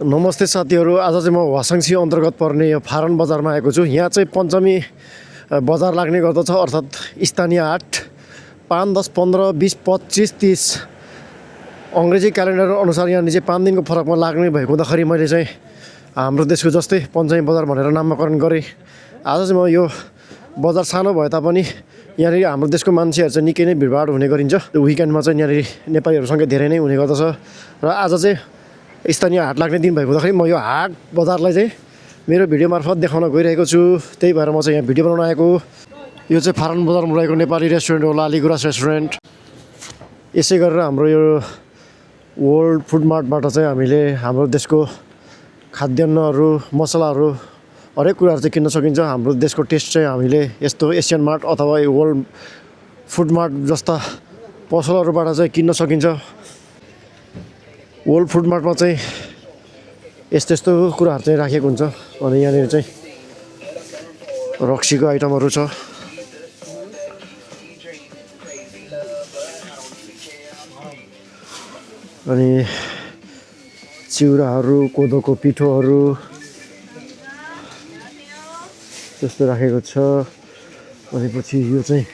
नमस्ते साथीहरू, आज चाहिँ म वासाङसी अन्तर्गत पर्ने यो फारन बजारमा आएको छु। यहाँ चाहिँ पञ्चमी बजार लाग्ने गर्दछ, अर्थात् स्थानीय हाट 5, 10, 15, 20, 25, 30 अङ्ग्रेजी क्यालेन्डर अनुसार यहाँ चाहिँ 5 दिनको फरकमा लाग्ने भएको हुँदाखेरि मैले चाहिँ हाम्रो देशको जस्तै पञ्चमी बजार भनेर नामाकरण गरेँ। आज चाहिँ म यो बजार सानो भए तापनि यहाँनिर हाम्रो देशको मान्छेहरू चाहिँ निकै नै भिडभाड हुने गरिन्छ। विकेन्डमा चाहिँ यहाँनिर नेपालीहरूसँग धेरै नै हुने गर्दछ र आज चाहिँ स्थानीय हाट लाग्ने दिन भएको हुँदाखेरि म यो हाट बजारलाई चाहिँ मेरो भिडियो मार्फत देखाउन गइरहेको छु। त्यही भएर म चाहिँ यहाँ भिडियो बनाउन आएको। यो चाहिँ फारन बजारमा रहेको नेपाली रेस्टुरेन्ट हो, लाली गुराँस रेस्टुरेन्ट। यसै गरेर हाम्रो यो वर्ल्ड फुड मार्टबाट चाहिँ हामीले हाम्रो देशको खाद्यान्नहरू, मसलाहरू, हरेक कुराहरू चाहिँ किन्न सकिन्छ। हाम्रो देशको टेस्ट चाहिँ हामीले यस्तो एसियन मार्ट अथवा यो वर्ल्ड फुड मार्ट जस्ता पसलहरूबाट चाहिँ किन्न सकिन्छ। वर्ल्ड फुड मार्टमा चाहिँ यस्तो यस्तो कुराहरू चाहिँ राखेको हुन्छ। अनि यहाँनिर चाहिँ रक्सीको आइटमहरू छ। अनि चिउराहरू, कोदोको पिठोहरू त्यस्तो राखेको छ। अनि पछि यो चाहिँ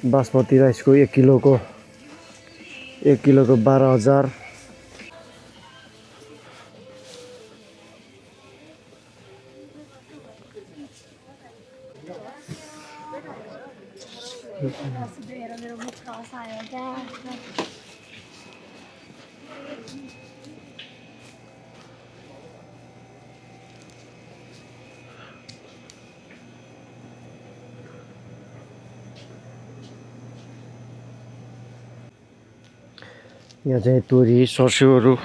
बासमती राइसको 1 किलोको 12,000। यहाँ चाहिँ तोरी, सर्स्युहरूको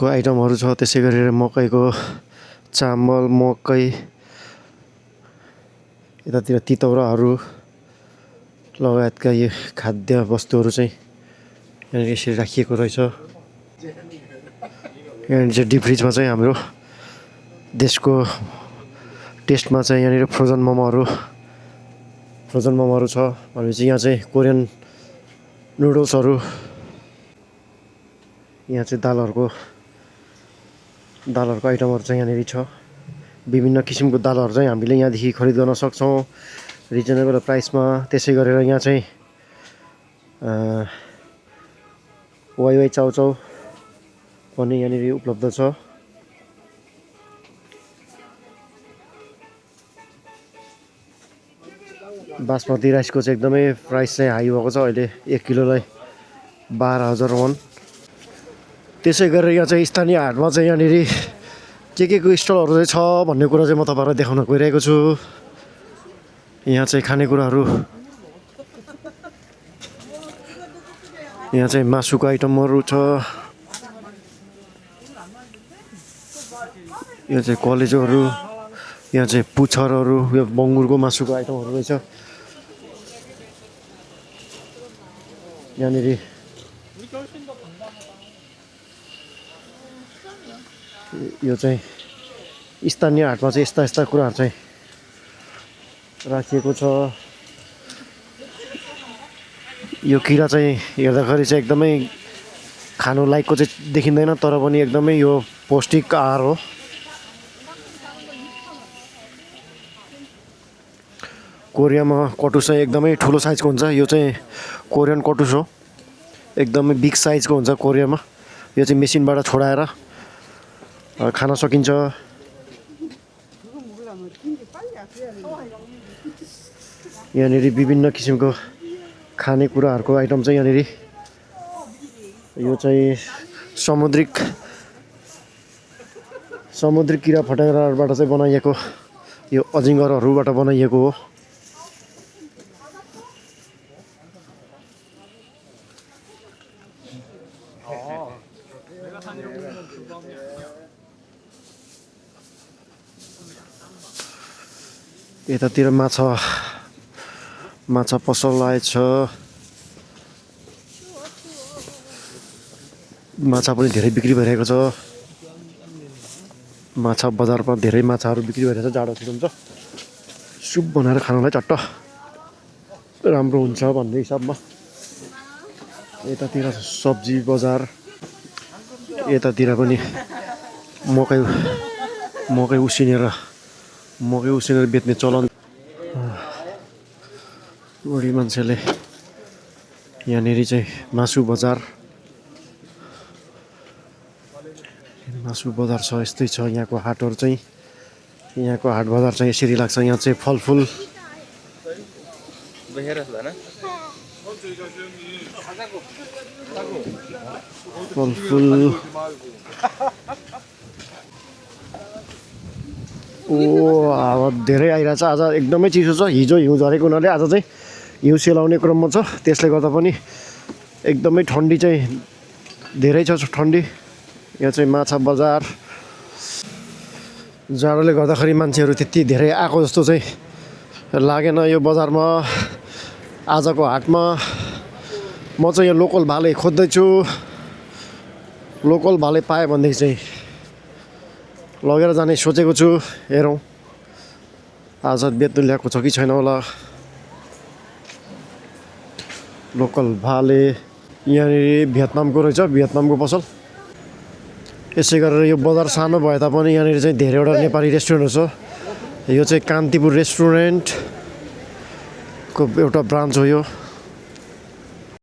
आइटमहरू छ। त्यसै गरेर मकैको चामल, मकै, यतातिर तितौराहरू लगायतका यो खाद्य वस्तुहरू चाहिँ यहाँनिर यसरी राखिएको रहेछ। यहाँनिर चाहिँ डिप फ्रिजमा चाहिँ हाम्रो देशको टेस्टमा चाहिँ यहाँनिर फ्रोजन मोमोहरू छ। भनेपछि यहाँ चाहिँ कोरियन नुडल्सहरू, यहाँ चाहिँ दालहरूको आइटमहरू चाहिँ यहाँनिर छ। विभिन्न किसिमको दालहरू चाहिँ हामीले यहाँदेखि खरिद गर्न सक्छौँ रिजनेबल प्राइसमा। त्यसै गरेर यहाँ चाहिँ वाइवाई चाउचाउ पनि यहाँनिर उपलब्ध छ। बासमती राइसको चाहिँ एकदमै प्राइस चाहिँ हाई भएको छ। अहिले 1 किलोलाई 12,000 वन। त्यसै गरेर यहाँ चाहिँ स्थानीय हाटमा चाहिँ यहाँनिर के को स्टलहरू चाहिँ छ भन्ने कुरा चाहिँ म तपाईँहरूलाई देखाउन गइरहेको छु। यहाँ चाहिँ खानेकुराहरू, यहाँ चाहिँ मासुको आइटमहरू छ। यहाँ चाहिँ कलेजोहरू, यहाँ चाहिँ पुच्छरहरू, यो बङ्गुरको मासुको आइटमहरू रहेछ। यहाँनिर यो चाहिँ स्थानीय हाटमा चाहिँ यस्ता कुराहरू चाहिँ राखिएको छ। यो किरा चाहिँ हेर्दाखेरि चाहिँ एकदमै खानु लायकको चाहिँ देखिँदैन, तर पनि एकदमै यो पौष्टिक आहार हो। कोरियामा कटुस चाहिँ एकदमै ठुलो साइजको हुन्छ। यो चाहिँ कोरियन कटुस हो, एकदमै बिग साइजको हुन्छ कोरियामा। यो चाहिँ मेसिनबाट छोडाएर खान सकिन्छ। यहाँनिर विभिन्न किसिमको खानेकुराहरूको आइटम चाहिँ यहाँनिर। यो चाहिँ समुद्रिक किरा फटेङ्ग्राबाट चाहिँ बनाइएको, यो अजिङ्गरहरूबाट बनाइएको हो। यतातिर माछा पसल आएछ। माछा पनि धेरै बिक्री भइरहेको छ। माछा बजारमा धेरै माछाहरू बिक्री भइरहेछ। जाडो सिजन छ, सुप बनाएर खानलाई चट्ट राम्रो हुन्छ भन्ने हिसाबमा। यतातिर सब्जी बजार, यतातिर पनि मकै उसिनेर बेच्ने चलन। बढी मान्छेले यहाँनिर चाहिँ मासु बजार छ, यस्तै छ यहाँको हाटहरू चाहिँ। यहाँको हाट बजार चाहिँ यसरी लाग्छ। यहाँ चाहिँ फलफुल अब धेरै आइरहेछ। आज एकदमै चिसो छ। हिजो हिउँ झरेको हुनाले आज चाहिँ हिउँ सेलाउने क्रममा छ, त्यसले गर्दा पनि एकदमै ठन्डी चाहिँ धेरै छ ठन्डी। यहाँ चाहिँ माछा बजार, जाडोले गर्दाखेरि मान्छेहरू त्यति धेरै आएको जस्तो चाहिँ लागेन यो बजारमा। आजको हाटमा म चाहिँ यहाँ लोकल भाले खोज्दैछु। लोकल भाले पाएँ भनेदेखि चाहिँ लगेर जाने सोचेको छु। हेरौँ आज बेच्नु ल्याएको छ कि छैन होला। लोकल भाले यहाँनिर भियतनामको रहेछ, भियतनामको पसल। यसै गरेर यो बजार सानो भए तापनि यहाँनिर चाहिँ धेरैवटा नेपाली रेस्टुरेन्टहरू छ। यो चाहिँ कान्तिपुर रेस्टुरेन्टको एउटा ब्रान्च हो यो।